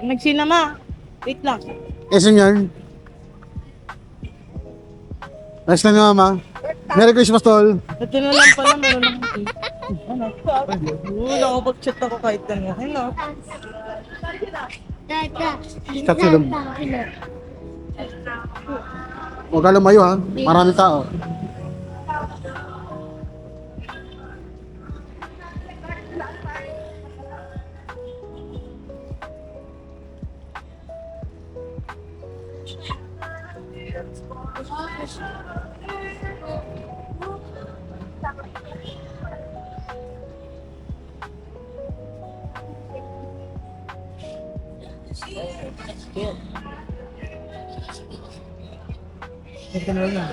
Nagsinama. Wait lang. Esan yan? Nice lang nga, mama. Merry Christmas, tol. Ito na lang pala, meron akong cake. Ano? Nakapag-chat ako kahit ano. Hello. Start sila. Huwag ka lumayo, ha? Maraming tao. Ito na lang.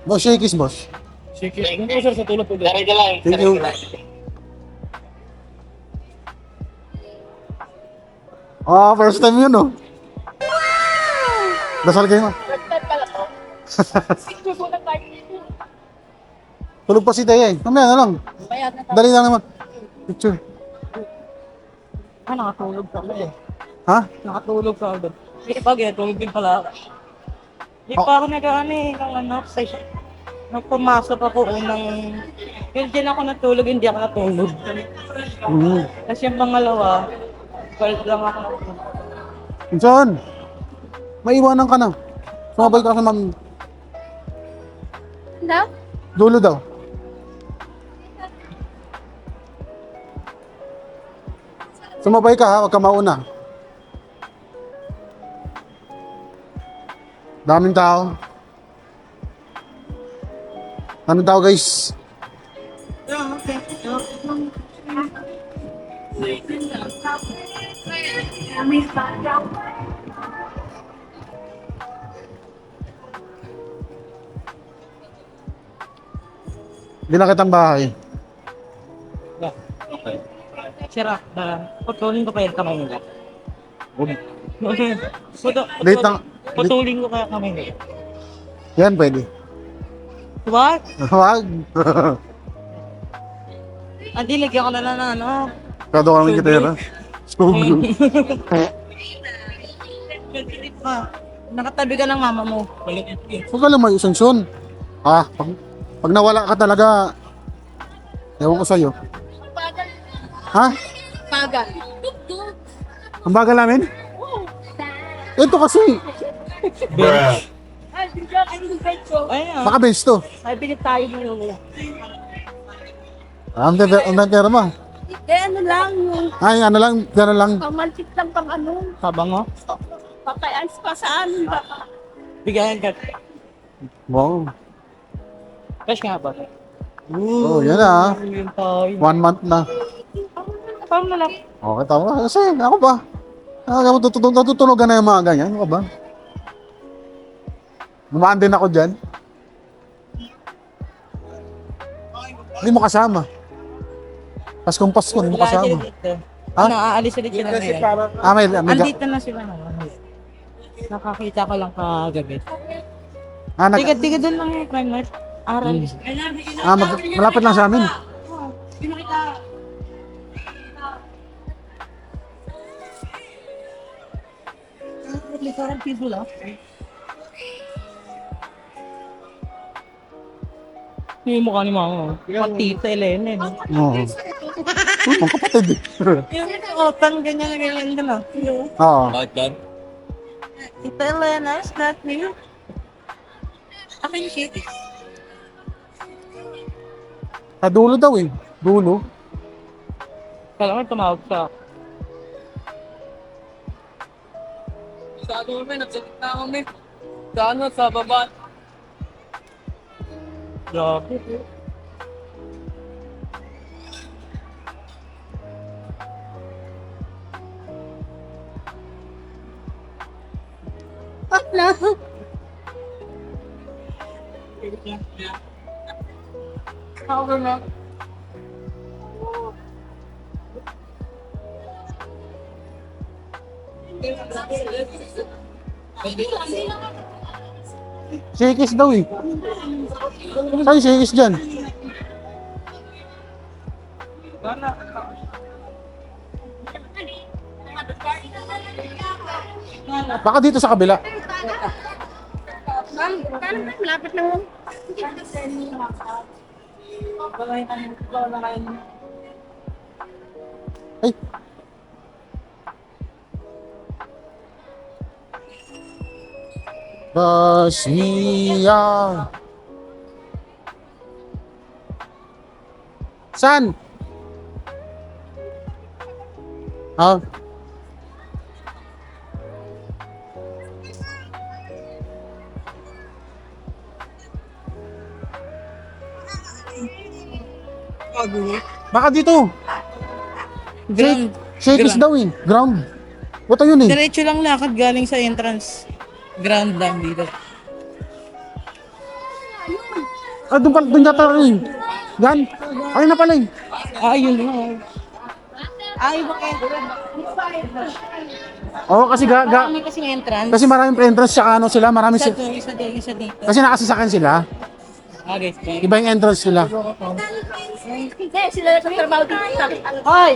Boss, shakies, boss. Sige. Ano ko sir sa tulad po? Thank you. Oh, first time yun, no? Dasal kayo, ma. Tulog pa si Taya, eh. Mamaya na lang. Dali lang naman. Picture. Nakatulog ka eh. Ha? Nakatulog ka agad. Hindi pag yan, tulog din pala ako. Hindi pa ako nag-ano eh, ng ano, nung pumasok ako unang, yun din ako natulog, hindi ako natulog. Kasi yung pangalawa, balik lang ako natulog. Saan? Maiwanan ka na. Sumabay ka sa mami. No? Dulo daw. Sumabay ka, ha? Huwag ka mauna. Daming tao. Daming tao, guys. Hindi na kitang bahay. Sira, putulin ko kaya kamay nila. Late lang. Putulin ko kaya kamay nila. Yan, pwede. What? Wag. Andi, lagyan ko na lang ng ano. Kado ka naman kita yun, ha? School. Nakatabi ka ng mama mo. Huwag ka lang may usansyon. Pag nawala ka talaga, ewan ko sa'yo. Ha? Pagal. Ang bagal namin? Ito kasi, Ayun. baka bench to. Ay, pinit tayo mo yung Ang pera mo. Ano lang, yung Ay, ano lang, gano'n lang. pamantik lang pang ano. Sabang mo. Papayas pa sa amin ba? Bigayan ka. Wow. Cash nga ba? Oh, yan na. Yun tayo. 1 month na. Parang na lang. Okay, tama. Kasi, ako ba? Natutunogan na yung mga ganyan. Ako ba? Gumaan din ako dyan. Hindi mo kasama. Paskong Pasko, hindi mo Wala kasama. sila dito. Ha? Aalis sila dito na yan. May Andito na sila na. Nakakita ko lang kagabi. nag, Tiga doon lang yung crime mart. Aral. malapit lang sa amin. Literal people ah. Yung mukha ni mama. Pati sa Elena eh. Oo. Ang kapatid. Yung otan, ganyan na ganyan din ah. Oo. Ito Elena, is that me? Akin siya. Sa dulo daw eh. Dulo. Kala ko tumawag sa... Sa ano kami, nagsalit na kami. Sa ano, sa baba. Grabe. Bakla. Ako na. Shakis daw eh. Saan shakis dyan? Baka dito sa kabila. Ma'am, parang malapit na. Ay. Bosnia. Saan? Ah. Baka dito. Ground. Shakey's daw eh. Ground. What yun eh? Diretso lang lakad galing sa entrance. Ground lang dito. Ah, doon pala, doon yata rin. Yan. Ayun na pala eh. Ayun na. Ay, bakit? Oo, kasi Marami kasing entrance. kasi maraming entrance tsaka ano sila, marami Isa sila. doon, isa doon, isa dito. Kasi nakasasakyan sila. Okay. Iba yung entrance nila. Hindi, sila sa trabaho dito. Hoy!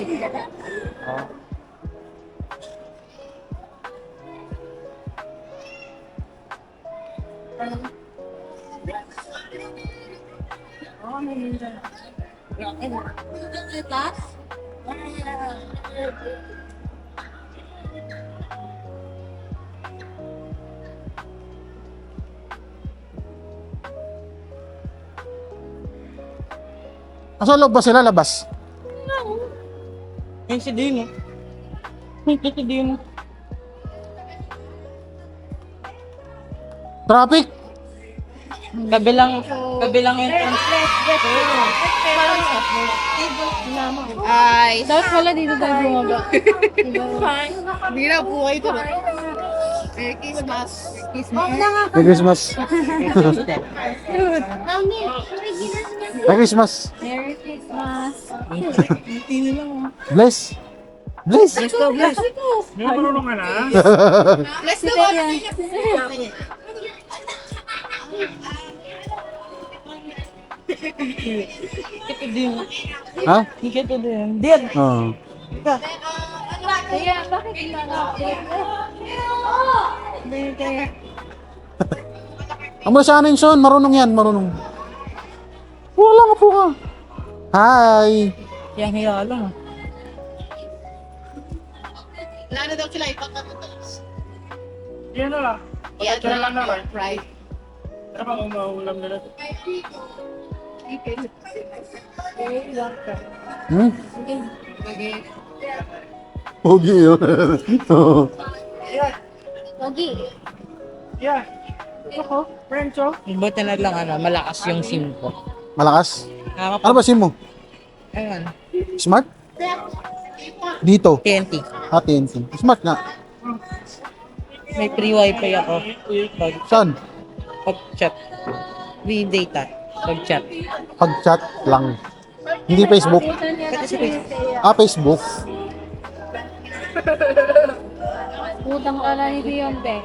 Asa loob ba sila? Labas? Yung si Dino. Yung si Dino. Traffic? Kabilang entrance. Ay, dapat wala dito tayo bumaba. Hindi na po kayo ito. Merry Christmas. Merry Christmas. Merry Christmas. Merry Christmas. Dino lang. Bless. Bless. Let's go, bless. Let's go. Ito din. Ha? Ito din. Din. Oo. Kaya, bakit hindi na? Ang sana yung son, marunong yan, marunong. Wala nga po ka. Hi. Yang hiya lang. Wala na daw sila ipagkatutos. Yan na lang. Yeah, right. Ano ba kung maulam nila? Hmm? Pogi yun. Oo. Pogi. Yeah. Ako, Renzo. Buti na lang malakas yung SIM ko. Malakas? Nakakapag... Ano ba SIM mo? Ayun. Smart? Dito. TNT. TNT. Smart nga. May free wifi ako. Saan? Pag-chat. Free data. Pag-chat. Pag-chat lang. Hindi Facebook. Pati sa Facebook. Facebook. Utang ka na ni Beyonce.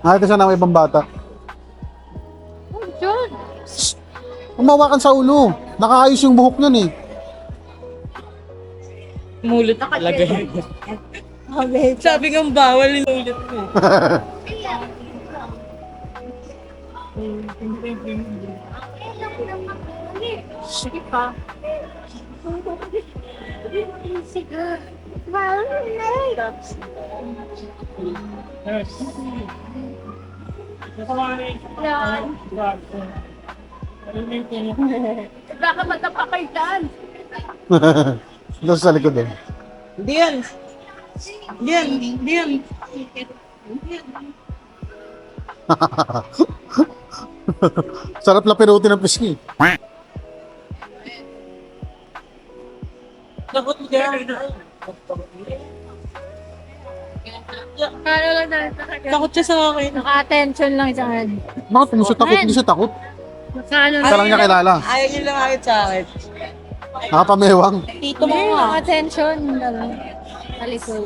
Ito siya ng ibang bata. Oh, John. Umawakan sa ulo. Nakaayos yung buhok niyan eh. Mulot talaga yun. Sabi nga bawal yung ulit ko. Sige pa. Baka matapa kayo dyan. Ito sa likod eh. Hindi yan. Hindi yan. Hindi yan. Sarap na pinuti ng pisngi. Takot ka. Paano lang tayo Takot siya sa akin. Naka-attention lang sa akin. Bakit? Hindi siya takot. Hindi siya takot. Naka-ano Sa lang niya kilala. Ayaw niyo lang akit sa akin. Nakapamewang. Tito mo nga. Naka-attention. Talikod.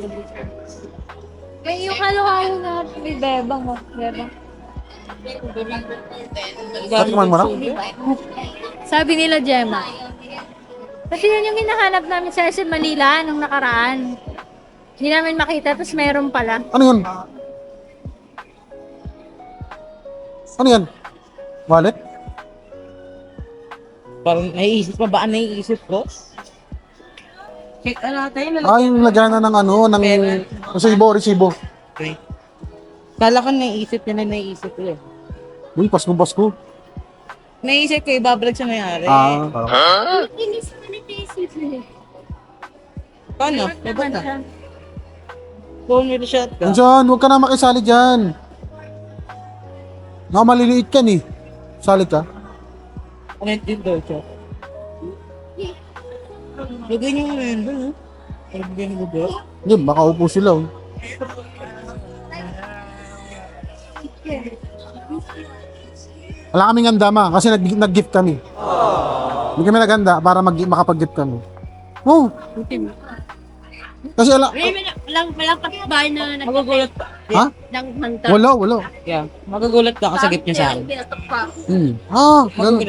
May yung halo-halo na may bebang. Bebang. Tatikman mo na? Sabi nila Gemma. Kasi yun yung hinahanap namin sa SM Manila nung nakaraan. Hindi namin makita, tapos meron pala. Ano yun? Ano yan? Wallet? Parang naiisip pa ba? Naiisip ko? Check natin. Ah, yung lagyan na ng ano, ng resibo. Kala ko naiisip yun na naiisip ko eh. Uy, Pasko. Naisip ko, ibabalag siya nangyari. Ah, parang. Inis mo na isip mo. Paano? Diba na? Phone with shot ka. Diyan, huwag ka na makisali dyan. Nga maliliit ka ni. Sali ka. Ano yung daw siya? Lagay niyo mo yun doon, lagay niyo ba? Hindi, baka upo sila. Oh. Wala kaming handa ma, kasi nag-gift kami. Hindi kami naghanda para makapag-gift kami. Oh, kasi Walang kapitbahay na Magugulat ka. ha? ng hanta. Wala. Yeah, magugulat ka kasi gift niya sa akin. Ganun.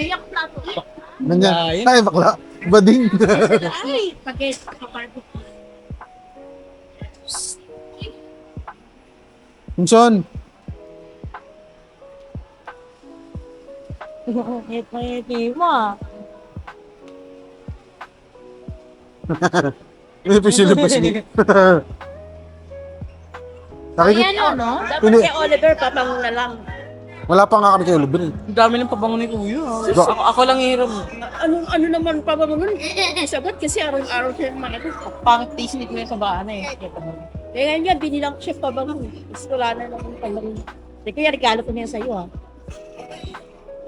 Iyak na ako. Ganyan. Ayun. Ay, bakla. Bading. Ay, pakit. Kaparto. Minsan, Ngiti mo ah. may pisilibas ni. Ayan o, no? Dapat kay Oliver, pabango na lang. Wala pa nga kami kay Oliver. Ang dami ng pabango ni Kuya. Ako lang hiram. Ano naman pabango nun? Sagot kasi araw-araw siya naman ito. Pang taste ko yung sa baan eh. Kaya nga, binilang ko siya pabango. Tapos wala na naman pabango. Sige, kaya regalo ko niya sa'yo ha.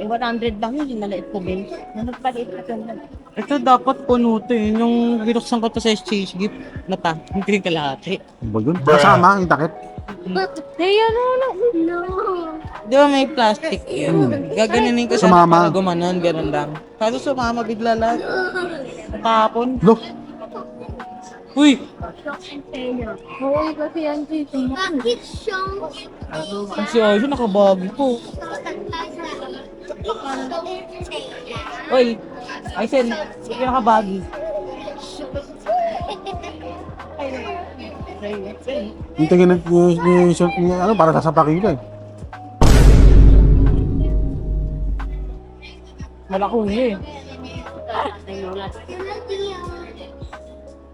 Eh, 100 lang yun, maliit ko din. Nagpaliit na ito na. Ito dapat punuto eh. Yung binuksan ko to sa exchange gift. Nata, hindi yung kalahati. Ba yun? Kasama ang takip. Ayan o, no. Di ba may plastic yun? Gaganinin ko siya Sumama. para gumanon, ganun lang. Kaso sumama bigla lang. Tapon. Look, Uy! Oo, kasi yan dito. Ang si Aisha nakabagi po. Uy! Aisen, hindi ka nakabagi. yung tingin yung ano, para sasapakin ka eh. Malaki yun eh.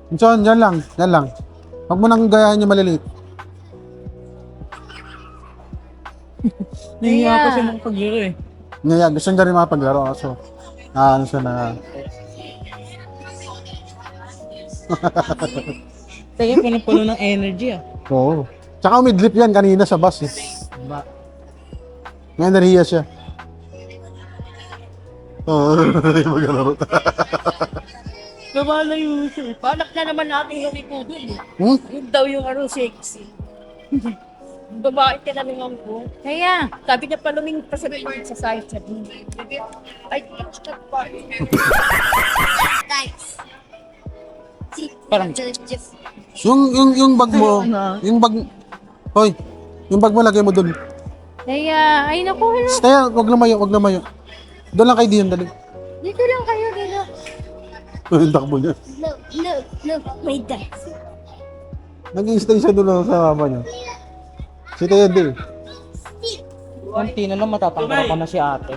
Minsan, dyan lang. Huwag mo nang gayahin yung maliliit. Nahiya ko siya mong paglaro eh. Ngayon, gusto niya rin mapaglaro. So, ano siya na... Kaya pinupuno ng energy ah. Oo. Tsaka umidlip yan kanina sa bus eh. Ngayon nahiya siya. Oo, maglaro. Lumalayo siya. Balak na naman natin yung ikudo eh. Hmm? Yun daw yung sexy. Babae ka na naman po. Kaya, Sabi niya pa luming pa sa side sa ay, pa. Parang Yung bag mo, yung bag... Hoy, yung bag mo lagay mo dun. kaya, ay naku, ano. Kaya, wag lumayo. Doon lang kayo diyan, dali. Dito lang kayo, dito. Yung takbo niya. Look, my dice. Nag-i-stay siya doon sa mama niya. Si Ted eh. konti na lang matatanggal ko na si ate.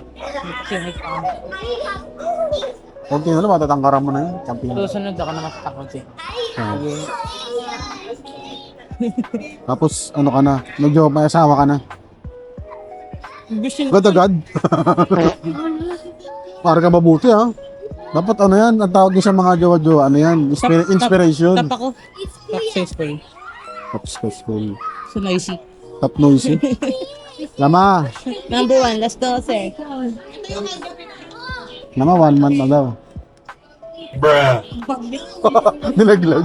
Kasi may Kunti na lang, matatangkaran mo na yun. Champion. susunod ako na matatanggal siya. Ah. Tapos, ano ka na? Medyo may asawa ka na. Gusto Agad-agad. Para ka mabuti ha. Dapat ano yan, ang tawag niya sa mga jowa-jowa, ano yan, inspiration. Tap ako. Tap successful. Top successful. So noisy. Top noisy. Lama. Number 1, last 12. Lama, 1 month na daw. Nilaglag.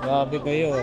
Grabe kayo.